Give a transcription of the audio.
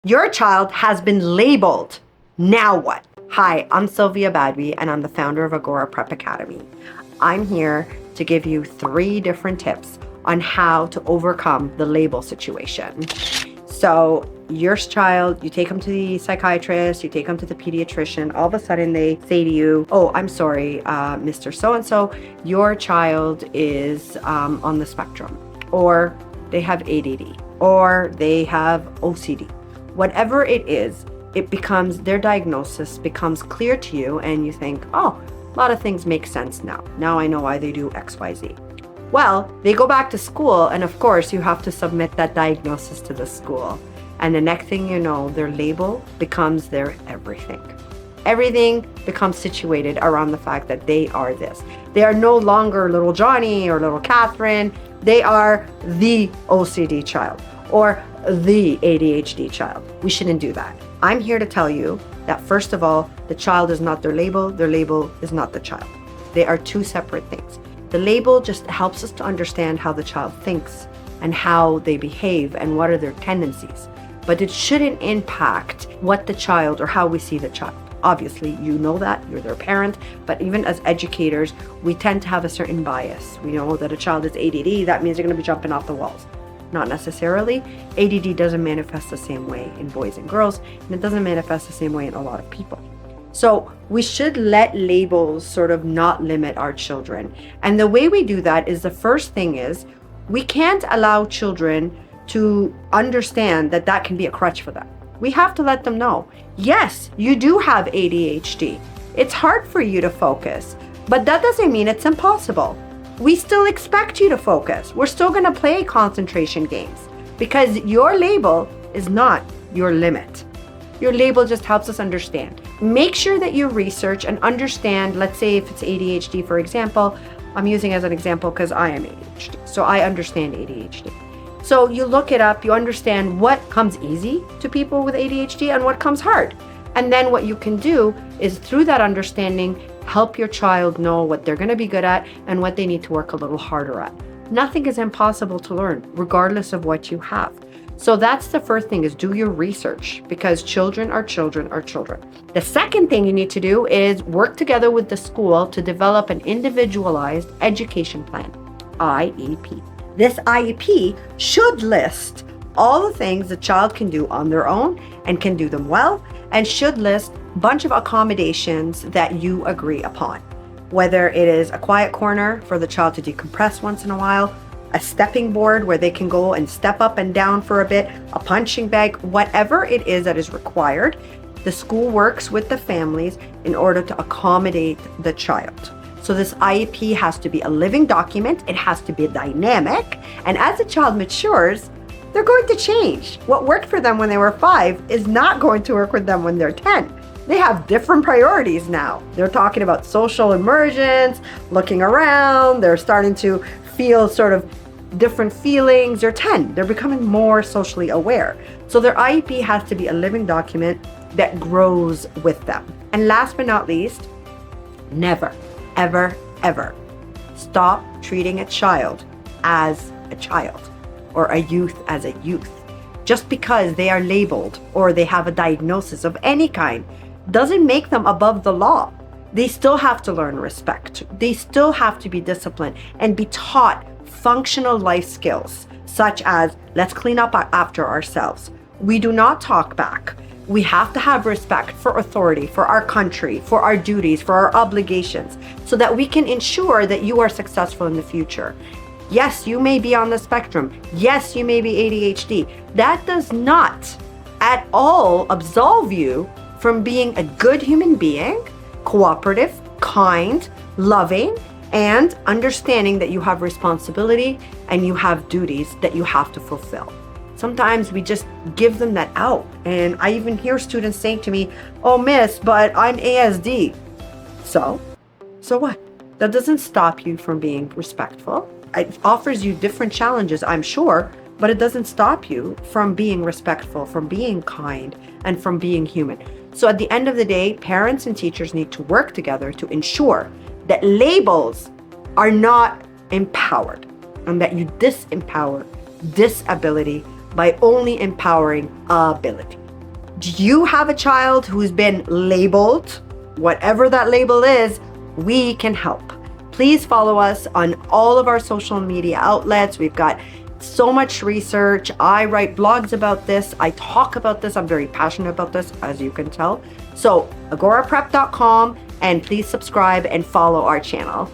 Your child has been labeled. Now what? Hi, I'm Sylvia Badwi, and I'm the founder of Agora Prep Academy. I'm here to give you 3 different tips on how to overcome the label situation. So your child, you take them to the psychiatrist, you take them to the pediatrician, all of a sudden they say to you, oh, I'm sorry, Mr. So-and-so, your child is on the spectrum, or they have ADD, or they have OCD. Whatever it is, it becomes, their diagnosis becomes clear to you, and you think, oh, a lot of things make sense now. Now I know why they do X, Y, Z. Well, they go back to school, and of course you have to submit that diagnosis to the school. And the next thing you know, their label becomes their everything. Everything becomes situated around the fact that they are this. They are no longer little Johnny or little Catherine. They are the OCD child or the ADHD child. We shouldn't do that. I'm here to tell you that first of all, the child is not their label is not the child. They are 2 separate things. The label just helps us to understand how the child thinks and how they behave and what are their tendencies. But it shouldn't impact what the child or how we see the child. Obviously, you know that, you're their parent, but even as educators, we tend to have a certain bias. We know that a child is ADD, that means they're gonna be jumping off the walls. Not necessarily. ADD doesn't manifest the same way in boys and girls, and it doesn't manifest the same way in a lot of people. So we should let labels sort of not limit our children. And the way we do that is, the first thing is, we can't allow children to understand that that can be a crutch for them. We have to let them know, yes, you do have ADHD. It's hard for you to focus, but that doesn't mean it's impossible. We still expect you to focus. We're still gonna play concentration games because your label is not your limit. Your label just helps us understand. Make sure that you research and understand, let's say if it's ADHD, for example, I'm using as an example because I am ADHD, so I understand ADHD. So you look it up, you understand what comes easy to people with ADHD and what comes hard. And then what you can do is, through that understanding, help your child know what they're gonna be good at and what they need to work a little harder at. Nothing is impossible to learn, regardless of what you have. So that's the first thing, is do your research, because children are children are children. The second thing you need to do is work together with the school to develop an individualized education plan, IEP. This IEP should list all the things the child can do on their own and can do them well, and should list a bunch of accommodations that you agree upon. Whether it is a quiet corner for the child to decompress once in a while, a stepping board where they can go and step up and down for a bit, a punching bag, whatever it is that is required, the school works with the families in order to accommodate the child. So this IEP has to be a living document, it has to be dynamic, and as the child matures, they're going to change. What worked for them when they were 5 is not going to work with them when they're 10. They have different priorities now. They're talking about social immersions, looking around, they're starting to feel sort of different feelings. They're 10, they're becoming more socially aware. So their IEP has to be a living document that grows with them. And last but not least, never, ever, ever stop treating a child as a child, or a youth as a youth. Just because they are labeled or they have a diagnosis of any kind doesn't make them above the law. They still have to learn respect. They still have to be disciplined and be taught functional life skills, such as, let's clean up after ourselves. We do not talk back. We have to have respect for authority, for our country, for our duties, for our obligations, so that we can ensure that you are successful in the future. Yes, you may be on the spectrum. Yes, you may be ADHD. That does not at all absolve you from being a good human being, cooperative, kind, loving, and understanding that you have responsibility and you have duties that you have to fulfill. Sometimes we just give them that out. And I even hear students saying to me, oh, miss, but I'm ASD. So what? That doesn't stop you from being respectful. It offers you different challenges, I'm sure, but it doesn't stop you from being respectful, from being kind, and from being human. So at the end of the day, parents and teachers need to work together to ensure that labels are not empowered, and that you disempower disability by only empowering ability. Do you have a child who's been labeled? Whatever that label is, we can help. Please follow us on all of our social media outlets. We've got so much research. I write blogs about this. I talk about this. I'm very passionate about this, as you can tell. So agoraprep.com, and please subscribe and follow our channel.